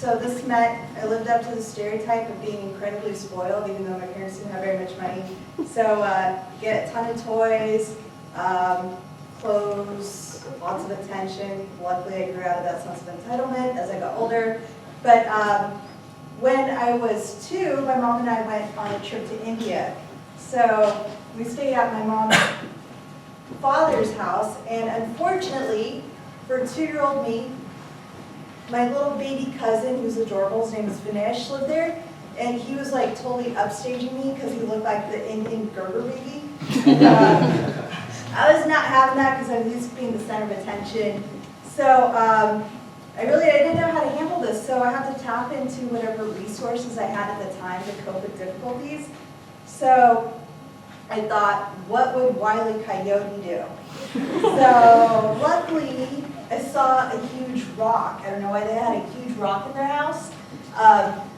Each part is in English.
So this meant I lived up to the stereotype of being incredibly spoiled, even though my parents didn't have very much money. So get a ton of toys, clothes, lots of attention. Luckily, I grew out of that sense of entitlement as I got older. But when I was 2, my mom and I went on a trip to India. So we stayed at my mom's father's house, and unfortunately, for 2-year-old me, my little baby cousin, who's adorable, his name is Vinesh, lived there, and he was like totally upstaging me because he looked like the Indian Gerber baby. And, I was not having that because I was used to being the center of attention. So I didn't know how to handle this, so I had to tap into whatever resources I had at the time to cope with difficulties. So I thought, what would Wile E. Coyote do? So luckily, I saw a huge rock. I don't know why they had a huge rock in their house.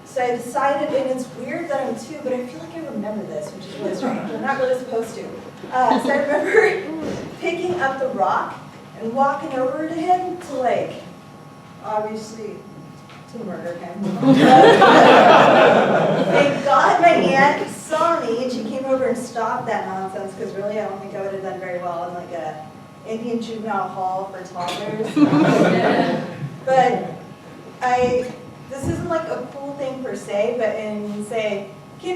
So I decided, and it's weird that I'm 2, but I feel like I remember this, which is really strange. I'm not really supposed to. So I remember picking up the rock and walking over to him to, like, obviously, to murder him. Thank God my aunt saw me, and she came over and stopped that nonsense, because really I don't think I would have done very well in like a Indian juvenile hall for toddlers. But this isn't like a cool thing per se, but in, say, my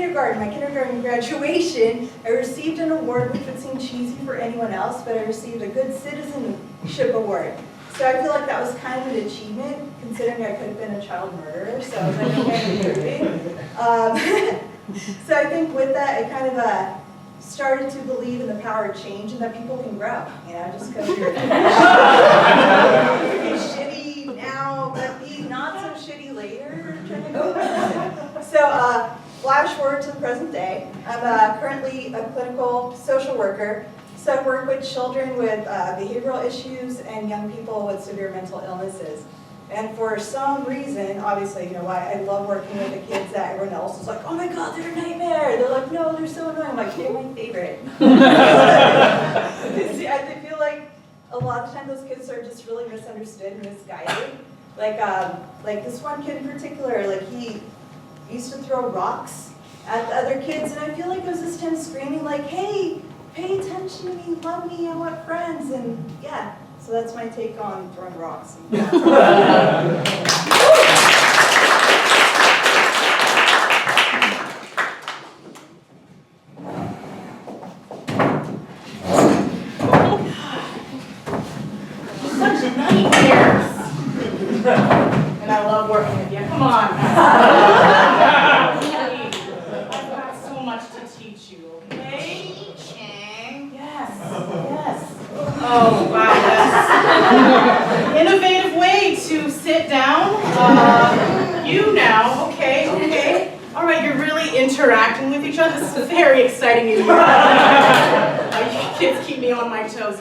kindergarten graduation, I received an award which would seem cheesy for anyone else, but I received a Good Citizenship Award. So I feel like that was kind of an achievement, considering I could have been a child murderer, so I was like, okay, I'm improving. So I think with that, I kind of started to believe in the power of change and that people can grow, just because you're shitty now, but be not so shitty later. So flash forward to the present day. I'm currently a clinical social worker. So I work with children with behavioral issues and young people with severe mental illnesses. And for some reason, obviously, why I love working with the kids that everyone else is like, oh my God, they're a nightmare. They're like, no, they're so annoying. I'm like, they're my favorite. See, I feel like a lot of times those kids are just really misunderstood and misguided. Like this one kid in particular, like he used to throw rocks at the other kids, and I feel like it was just him screaming like, hey, pay attention to me, love me, I want friends, and yeah. So that's my take on throwing rocks. Such nightmares. And I love working with you. Come on. I've got so much to teach you, okay? Teaching? Yes. Oh, wow, that's an innovative way to sit down. You now, okay. All right, you're really interacting with each other. This is very exciting. You kids keep me on my toes.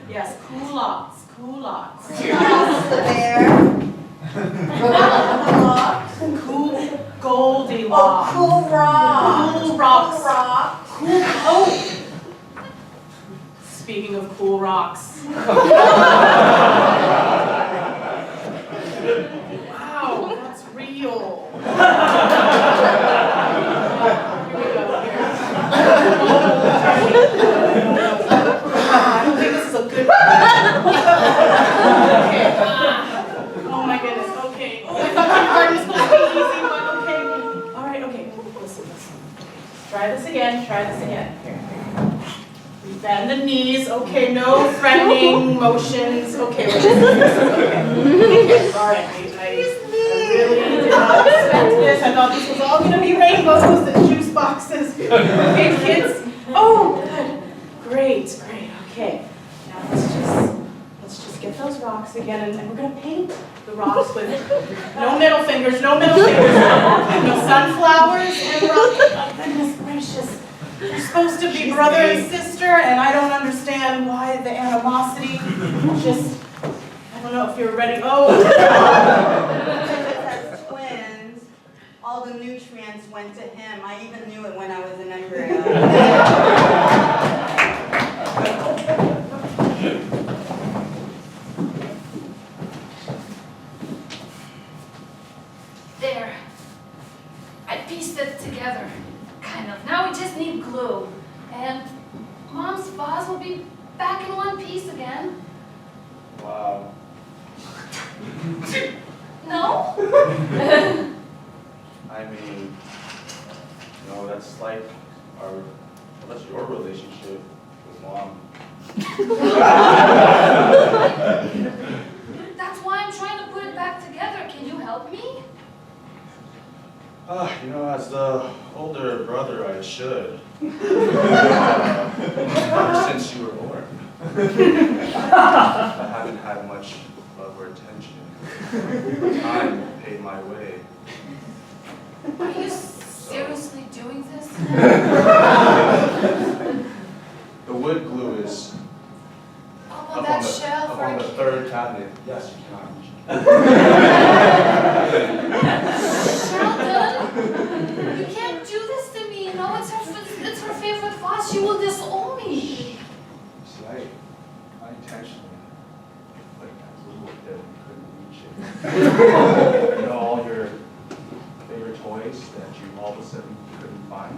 Yes, cool lots. The bear. Cool Goldilocks. Oh, cool rock. Cool rocks. Cool rock. Speaking of cool rocks. Wow, that's real. Here we go. I don't think this is a good one. Okay. Oh my goodness, okay. I thought kindergarten was supposed to be easy, but okay. All right, okay. Listen. Try this again. Here. Bend the knees, okay, no threatening motions, okay, all right, I really did not expect this. I thought this was all going to be rainbows and juice boxes. Okay, kids, oh, good, great, okay. Now let's just get those rocks again, and we're going to paint the rocks with no middle fingers, no sunflowers and rocks. Oh, goodness gracious. You're supposed to be brother and sister, and I don't understand why the animosity. I don't know if you're ready. Oh! As twins, all the nutrients went to him. I even knew it when I was an embryo. relationship with Mom. That's why I'm trying to put it back together. Can you help me? You know, as the older brother, I should. Ever since you were born. I haven't had much love or attention. Time paid my way. Are you seriously doing this? The wood glue is Up on that shelf up or on the third cabinet. Yes, you can. Sheldon, you can't do this to me. You know, it's her favorite class. She will disown me. See, I intentionally put that glue up there when you couldn't reach it. You know, all your favorite toys that you all of a sudden couldn't find?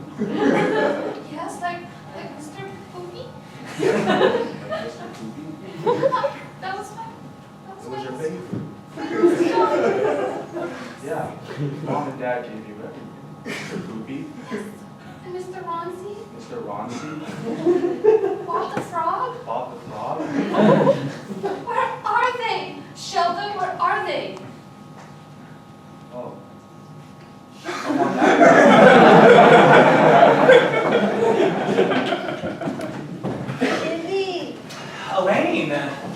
Yes, like Mr. Poopy. Like Mr. Poopy? That was my. What was your favorite? favorite. Yeah, Mom and Dad gave you everything. Mr. Poopy, And Mr. Ronzi, Mr. Ronzi, Bob the Frog. Bob the Frog. Where are they? Sheldon, where are they? Oh. Come on now. Izzy, Elaine!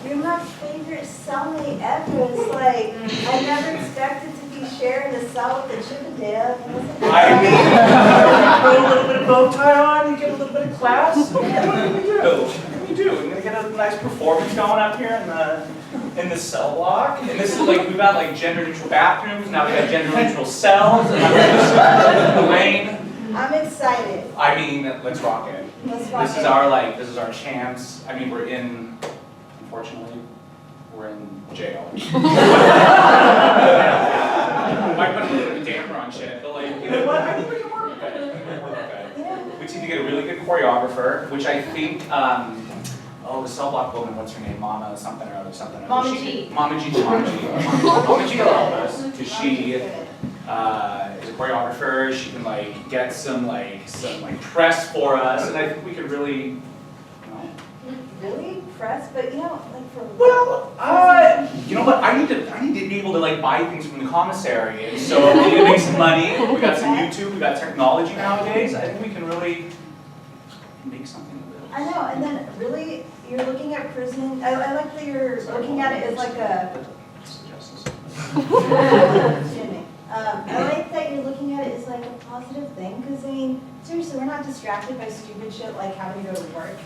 you're my favorite cellmate ever. It's like, I never expected to be sharing a cell with a Chippendale. It wasn't Put a little bit of bow tie on, you get a little bit of class. What do we do? We're gonna get a nice performance going up here in the cell block. And this is like, we've got like gender neutral bathrooms, now we got gender neutral cells. Elaine, I'm excited. I mean, let's rock it. Let's rock This it. is our chance. I mean, unfortunately, we're in jail. Might put a little bit of a damper on shit, but like, you know what? I think we can work with it. We just need to get a really good choreographer, which I think, the cell block woman, what's her name? Mama something or other, something. or other. Mama She- G. Mama G. Mama G will help us, because she is a choreographer. She can like get some press for us, and I think we could really, you know. Really pressed, but you know, like for Well, you know what? I need to be able to like buy things from the commissary, and so we need to make some money. We got some YouTube, we got technology nowadays. I think we can really make something of it. I know, and then really, you're looking at prison. I like that you're looking at it as like a. Excuse me. I like that you're looking at it as like a positive thing, because I mean, seriously, we're not distracted by stupid shit like having to go to work.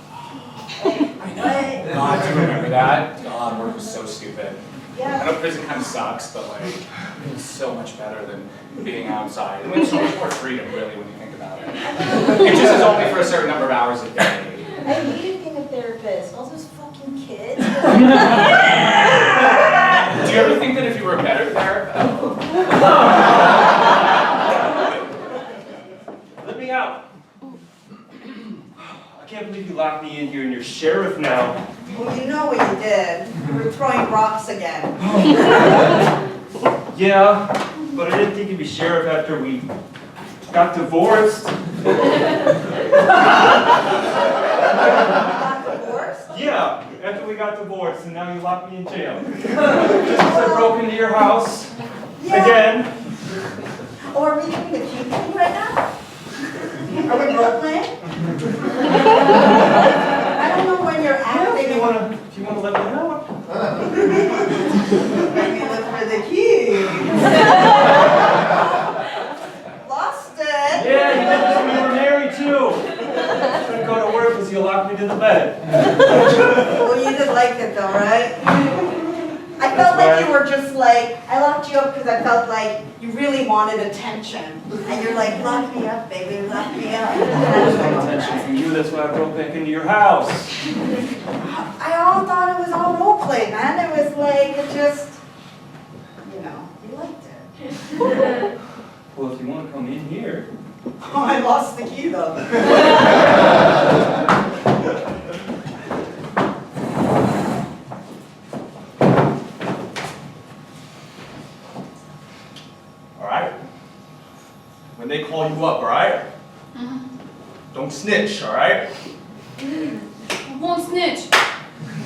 I know. God, do you remember that? God, work was so stupid. I Yeah. know prison kind of sucks, but like, it's so much better than being outside. And it's so much more freedom, really, when you think about it. It just is only for a certain number of hours a day. I hated being a therapist. All those fucking kids. Do you ever think that if you were a better therapist? Let me out. I can't believe you locked me in here and you're sheriff now. Well, you know what you did. You were throwing rocks again. Yeah, but I didn't think you'd be sheriff after we got divorced. Got divorced? Yeah, after we got divorced and now you locked me in jail. Just because I broke into your house again. Oh, are we doing the cute thing right now? Are we role playing? I don't know when you're acting. If you wanna let me know. Maybe look for the keys. Lost it. Yeah, you mentioned we were married too. I couldn't go to work because you locked me to the bed. Well, you did like it though, right? I felt like you were just like, I locked you up because I felt like you really wanted attention. And you're like, lock me up, baby, lock me up. And I was like, Attention from you, that's why I broke back into your house. I all thought it was all role play, man. It was like, it just, you know, you liked it. Well, if you want to come in here. Oh, I lost the key though. Alright? When they call you up, alright? Don't snitch, alright? I won't snitch.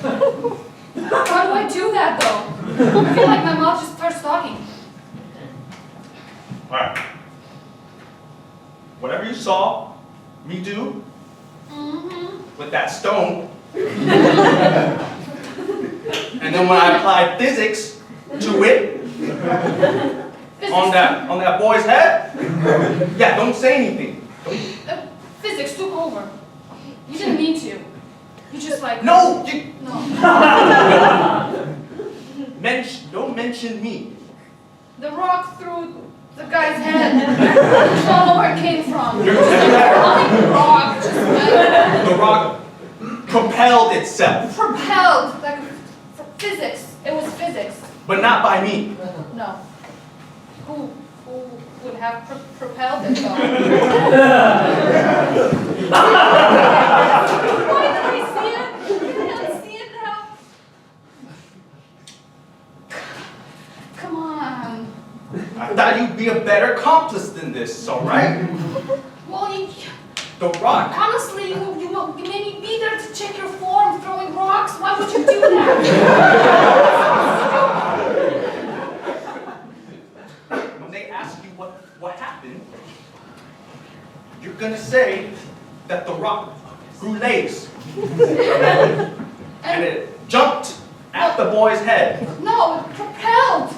How do I do that though? I feel like my mouth just starts talking. Alright. Whatever you saw me do with that stone, and then when I applied physics to it, on that boy's head, yeah, don't say anything. Physics took over. You didn't mean to. You just like... No! You, No. don't mention me. The rock through the guy's head. I don't know where it came from. You're Just saying like that? flying rock. Just like The rock propelled itself, propelled. Like physics. It was physics. but not by me. No. Who would have propelled it though? Why did I see it? Can I see it now? Come on. I thought you'd be a better accomplice than this, alright? Well, The rock. honestly, you made me be there to check your form, throwing rocks. Why would you do that? When they ask you what happened, you're gonna say that the rock grew legs. And it jumped at the boy's head. No, it propelled.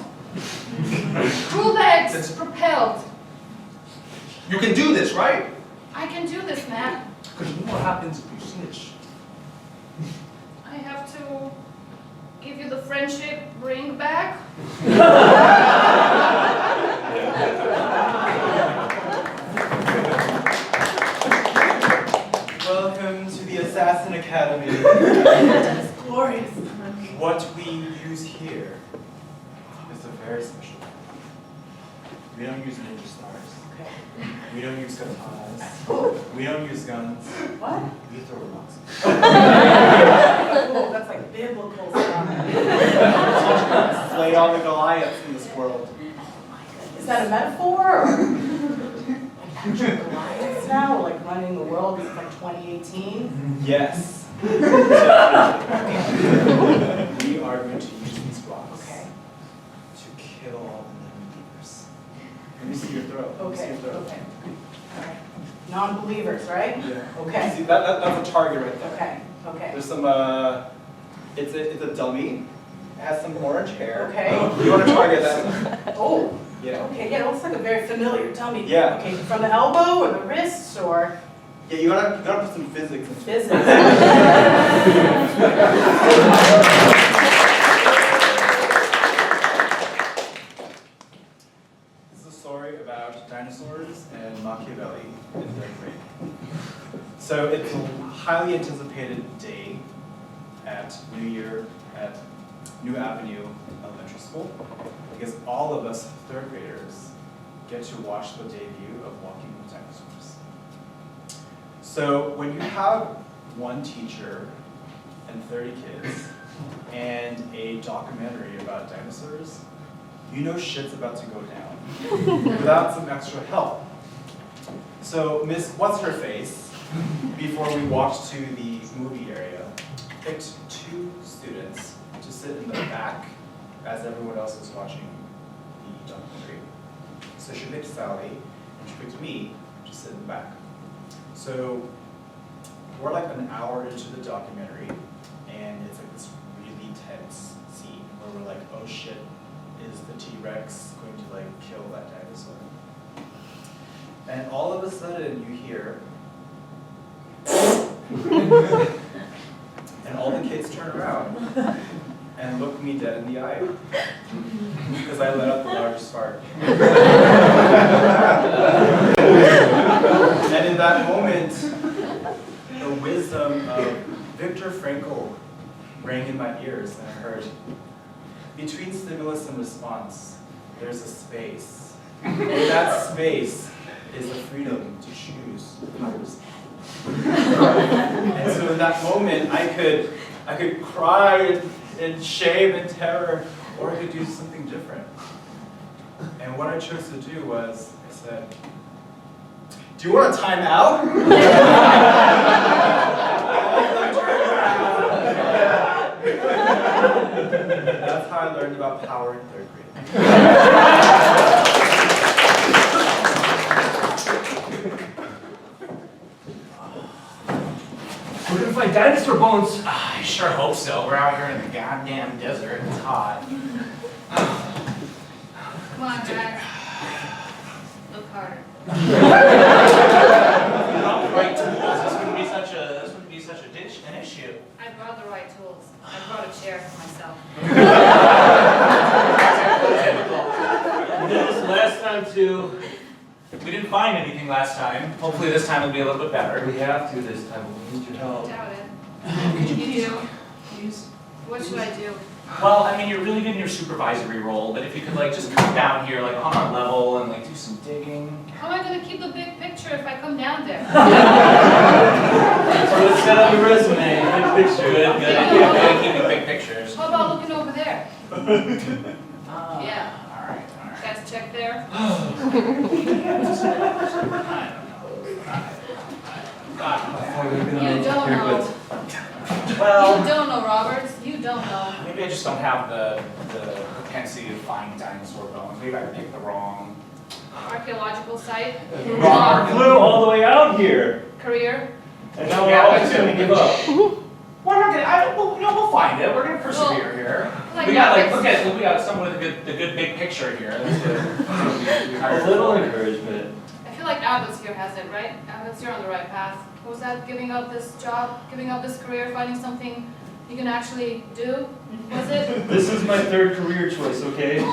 Grew legs, propelled. You can do this, right? I can do this, man. Because you know what happens if you snitch. I have to give you the friendship ring back. Welcome to the Assassin Academy. That is glorious. What we use here is a very special thing. We don't use ninja stars. Okay. We don't use katanas. We don't use guns. What? We throw rocks. Oh, that's like biblical stuff. Slay all the Goliaths in this world. Is that a metaphor? Or like actual Goliaths now? Or like running the world? Is it like 2018? Yes. We are going to use these rocks Okay. to kill all the non-believers. Let me see your throat. Let me see Okay. your throat. Okay. All right. Non-believers, right? Yeah. Okay. See, that's a target right there. Okay. Okay. There's some, it's a dummy. It has some orange hair. Okay. You want to target that? Oh. Yeah. Okay. Yeah, it looks like a very familiar dummy. Yeah. Okay. From the elbow or the wrists or Yeah, you gotta put some physics into it. physics? This is a story about dinosaurs and Machiavelli in third grade. So it's a highly anticipated day at New Year at New Avenue Elementary School because all of us third graders get to watch the debut of Walking with Dinosaurs. So when you have one teacher and 30 kids and a documentary about dinosaurs, you know shit's about to go down without some extra help. So Miss What's-Her-Face, before we walked to the movie area, picked 2 students to sit in the back as everyone else was watching the documentary. So she picked Sally, and she picked me to sit in the back. So we're like an hour into the documentary, and it's like this really tense scene where we're like, oh shit, is the T-Rex going to like kill that dinosaur? And all of a sudden you hear, and all the kids turn around and look me dead in the eye because I let out the largest fart. And in that moment, the wisdom of Viktor Frankl rang in my ears, and I heard, between stimulus and response, there's a space. And that space is the freedom to choose how to respond. And so in that moment, I could cry in shame and terror, or I could do something different. And what I chose to do was, I said, do you want a timeout? That's how I learned about power in 3rd grade. We're gonna find dinosaur bones. I sure hope so. We're out here in the goddamn desert. It's hot. Come on, guys. Look harder. Without the right tools, this wouldn't be such an issue. I brought the right tools. I brought a chair for myself. We did this last time too. We didn't find anything last time. Hopefully this time will be a little bit better. We have to this time. We need your help. Doubt it. Could you You do. please? What should I do? Well, I mean, you're really good in your supervisory role, but if you could like just come down here like on our level and like do some digging. How am I going to keep the big picture if I come down there? So let's set up your resume. Big picture. Good, good. Keeping big pictures. How about looking over there? Yeah. All right. Guys, check there. I don't know. You don't know. Well, You don't know, Roberts. You don't know. maybe I just don't have the propensity to find dinosaur bones. Maybe I picked the wrong Archaeological site. Flew all the way out here. Career. And now we're all just gonna give up. We're not gonna. We'll find it. We're gonna persevere here. Like We got rabbits. we got someone with the good big picture here. That's good. A little encouragement. I feel like Abbott's here has it, right? Abbott's, you're on the right path. What was that? Giving up this job, giving up this career, finding something you can actually do? Was it? This is my 3rd career choice, okay? Keep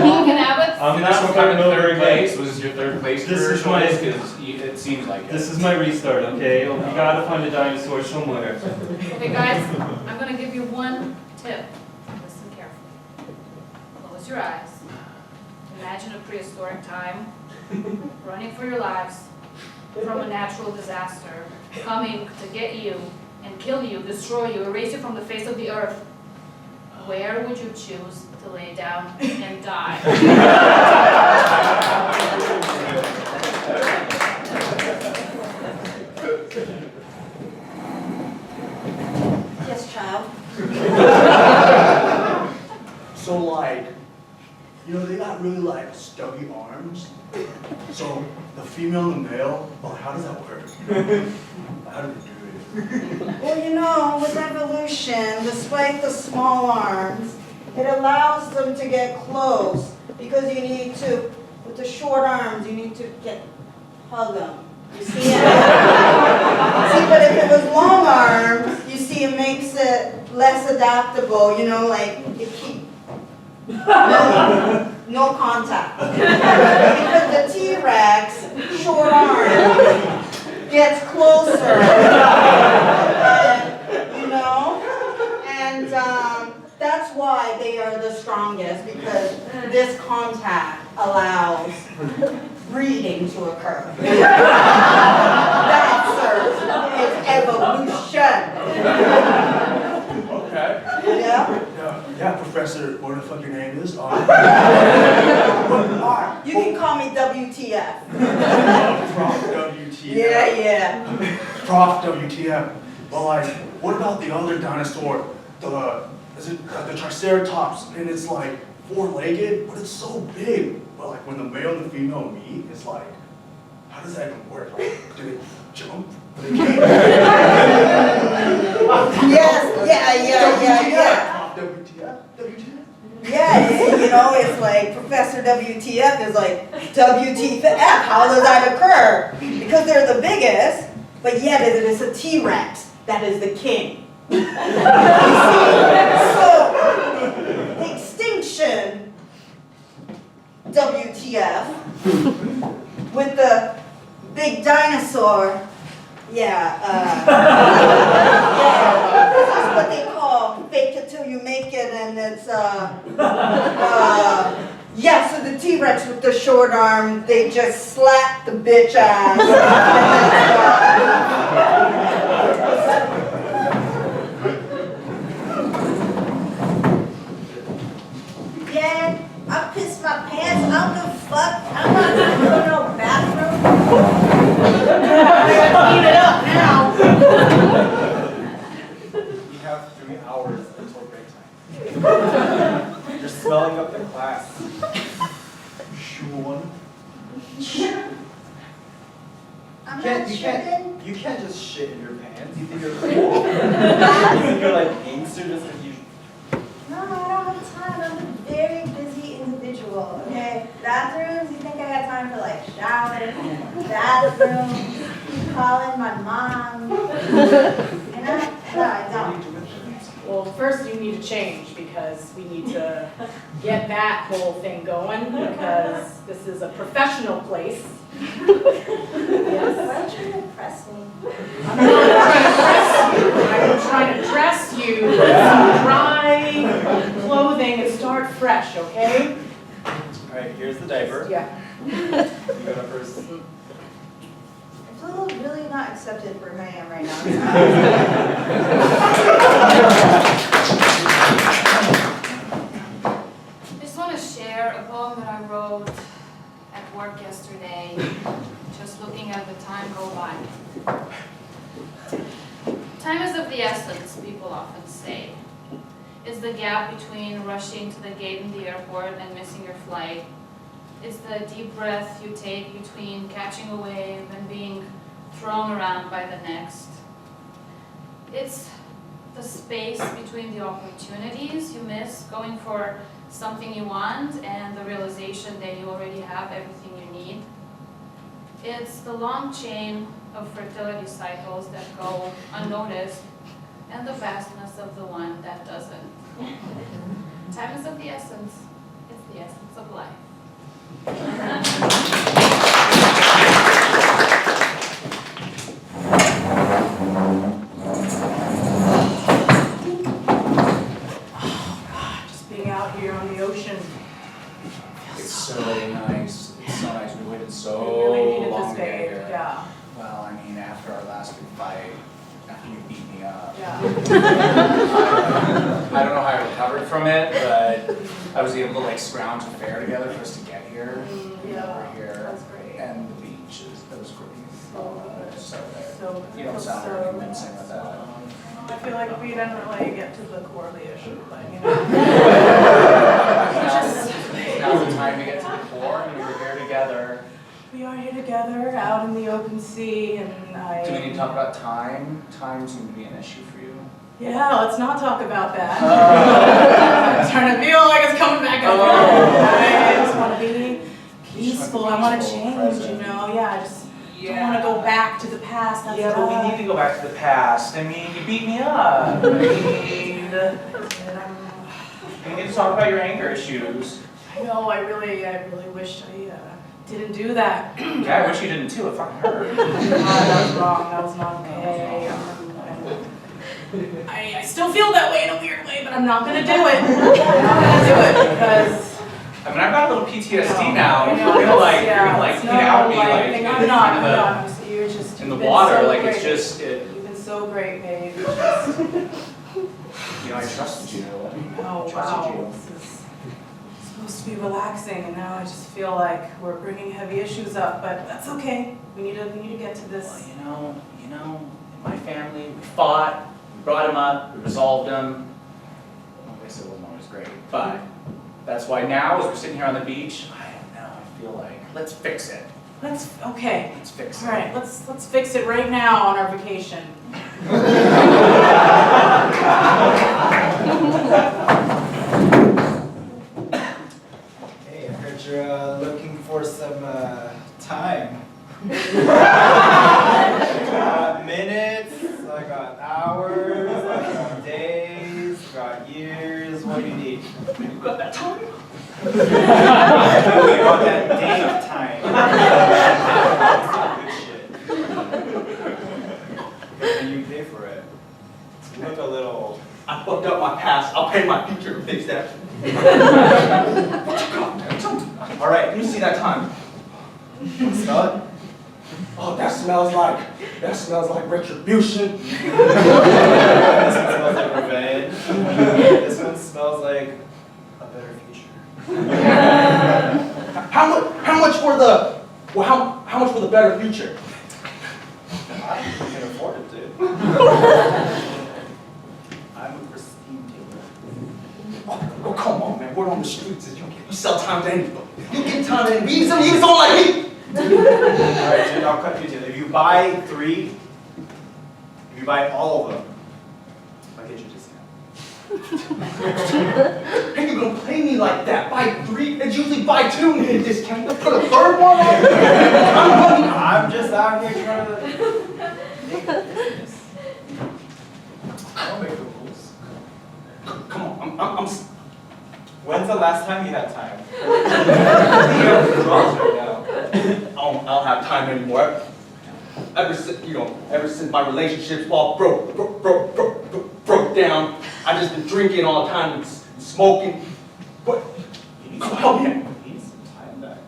walking, Abbott's. I'm Did not this one come starting in over third again. place? Was this your 3rd place This career is my- choice? 'Cause it seems like it. This is my restart, okay? We gotta find a dinosaur somewhere. Okay, guys, I'm gonna give you one tip. Listen carefully. Close your eyes. Imagine a prehistoric time, running for your lives from a natural disaster, coming to get you and kill you, destroy you, erase you from the face of the earth. Where would you choose to lay down and die? Yes, child. So like, they got really like stubby arms. So the female and the male, well, how does that work? How do they do it? Well, with evolution, despite the small arms, it allows them to get close because you need to, with the short arms, you need to hug them. You see it? See, but if it was long arms, you see it makes it less adaptable, like it keep no contact. Because the T-Rex, short arms, gets closer. And that's why they are the strongest, because this contact allows breeding to occur. That, sir, is evolution. Okay. Yeah? Yeah, Professor, what the fuck your name is? You can call me WTF. Prof WTF. Yeah. Prof WTF. Well, like, what about the other dinosaur? Is it the Triceratops? And it's like 4-legged, but it's so big. But like when the male and the female meet, it's like, how does that even work? Like, do they jump? They can't. Yes, yeah. Prof WTF? WTF? Yeah, it's like Professor WTF is like, WTF, how does that occur? Because they're the biggest, but yet it is a T-Rex that is the king. You see, so the extinction, WTF, with the big dinosaur, yeah, this is what they call fake it till you make it, and it's, yeah, so the T-Rex with the short arm, they just slap the bitch ass. Yeah, I pissed my pants, I don't give a fuck, I'm not gonna go to no bathroom. I gotta clean it up now. We have 3 hours hours until break time. You're smelling up the class. Sure. I'm not tripping. You can't just shit in your pants. You think you're cool. You think you're like gangster just because you. No, I don't have time. I'm a very busy individual, okay? Bathrooms, you think I got time for like showers, bathrooms, calling my mom? And I don't. Well, first you need to change because we need to get that whole thing going because this is a professional place. Yes. Why are you trying to impress me? I'm not trying to impress you. I'm trying to dress you with some dry clothing and start fresh, okay? All right, here's the diaper. Yeah. You go to first. I feel really not accepted for who I am right now. I just want to share a poem that I wrote at work yesterday, just looking at the time go by. Time is of the essence, people often say. It's the gap between rushing to the gate in the airport and missing your flight. It's the deep breath you take between catching a wave and being thrown around by the next. It's the space between the opportunities you miss going for something you want and the realization that you already have everything you need. It's the long chain of fertility cycles that go unnoticed and the vastness of the one that doesn't. Time is of the essence. It's the essence of life. Just being out here on the ocean. It's so nice. It's so nice. We waited We so really needed long this to get babe, here. yeah, Well, I mean, after our last big fight, after you beat me up, yeah. I don't know how I recovered from it, but I was able to like scrounge a fare together for us to get here. Yeah, We're here, that's great. and the beach that was great. So good. So, You don't sound very convincing with that. I feel like we didn't really get to the core of the issue, but you know. Now's the time to get to the core, and we were here together. We are here together, out in the open sea, and Do we need to talk about time? Time seemed to be an issue for you. Yeah, let's not talk about that. Oh. I'm starting to feel like it's coming back up. I just want to be peaceful. I want to Peaceful, change, present. you know? Yeah, I just don't want to go back to the past. That's Yeah, but we need to go back to the past. I mean, you beat me up. I mean, we need to talk about your anger issues. I know, I really wish I didn't do that. Yeah, I wish you didn't too. It fucking hurt. That was wrong. That was not okay. I still feel that way in a weird way, but I'm not gonna do it. I'm not gonna do it because. I mean, I've got a little PTSD now. I know, You're gonna like, yeah, you're gonna like it's eat out me not like thing. in I'm the- not. So you're just in the you've been water. so Like great. it's just it. You've been so great, babe. You just, You know, I trusted you. oh Trusted wow, you. this is supposed to be relaxing, and now I just feel like we're bringing heavy issues up. But that's okay. We need to get to this. Well, you know, in my family, we fought, we brought him up, we resolved him. Obviously, it wasn't always great, but that's why now, as we're sitting here on the beach, I don't know, I feel like, let's fix it. Let's okay. Let's fix it. All right, let's fix it right now on our vacation. Hey, I heard you're looking for some time. I got minutes, I got hours, I got days, got years. What do you need? You got that time? We got that day of time. Good shit. And you pay for it. You look a little. I fucked up my past. I'll pay my future to fix that. All right, let me see that time. Smell it. Oh, that smells like retribution. This one smells like revenge. This one smells like a better future. How much for the how much for the better future? I can afford it, dude. I'm a prestige Oh, come on, man. Word on the streets is you sell time to anybody. You get time to anybody. Even someone like me. Alright, dude, I'll cut you to it. If you buy 3, if you buy all of them, I'll get you a discount. Hey, you gonna play me like that? Buy 3? It's usually buy 2 and get a discount. Put a 3rd one on there. I'm just out here trying to make a business. I don't make the rules. Come on, I'm When's the last time you had time? I don't have time anymore. Ever since my relationships all broke down, I just been drinking all the time and smoking. What? Help me out. You need some time back.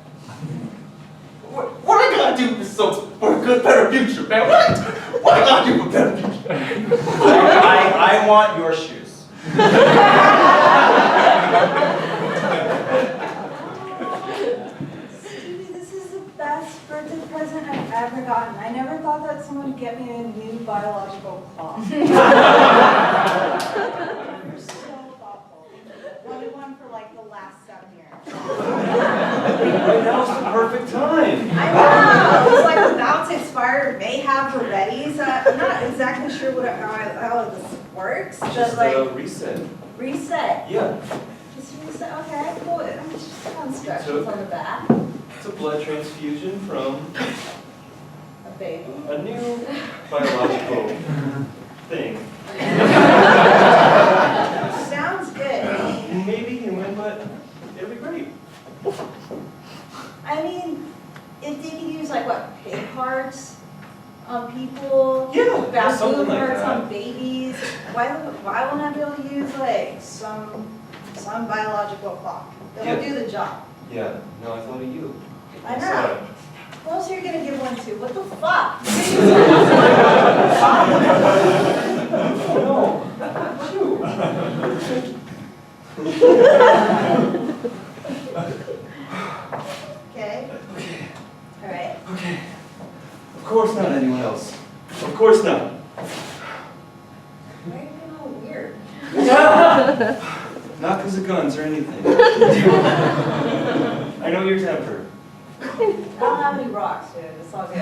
What I gotta do for a good, better future, man? What I gotta do for a better future? I want your shoes. Stevie, this is the best birthday present I've ever gotten. I never thought that someone would get me a new biological clock. You're so thoughtful. Wanted one for like the last 7 years. Right now's the perfect time. I know. It's like about to expire, may have already. So I'm not exactly sure how this works. Just Just like reset. reset. Yeah, Just reset. Okay, cool. I'm just on instructions on the back. it's a blood transfusion from A baby. a new biological thing. Sounds good. Maybe human, but it'll be great. I mean, if they can use like what, pig hearts on people, Yeah, baboon something like hearts that. on babies, why wouldn't I be able to use like some biological clock? It'll Yeah. do the job. Yeah, no, I thought of you. I know. Who else are you gonna give one to? What the fuck? Okay. All right. Okay. Of course not anyone else. Of course not. Why are you being all weird? Not because of guns or anything. I know your temper. I don't have any rocks, dude. It's all good.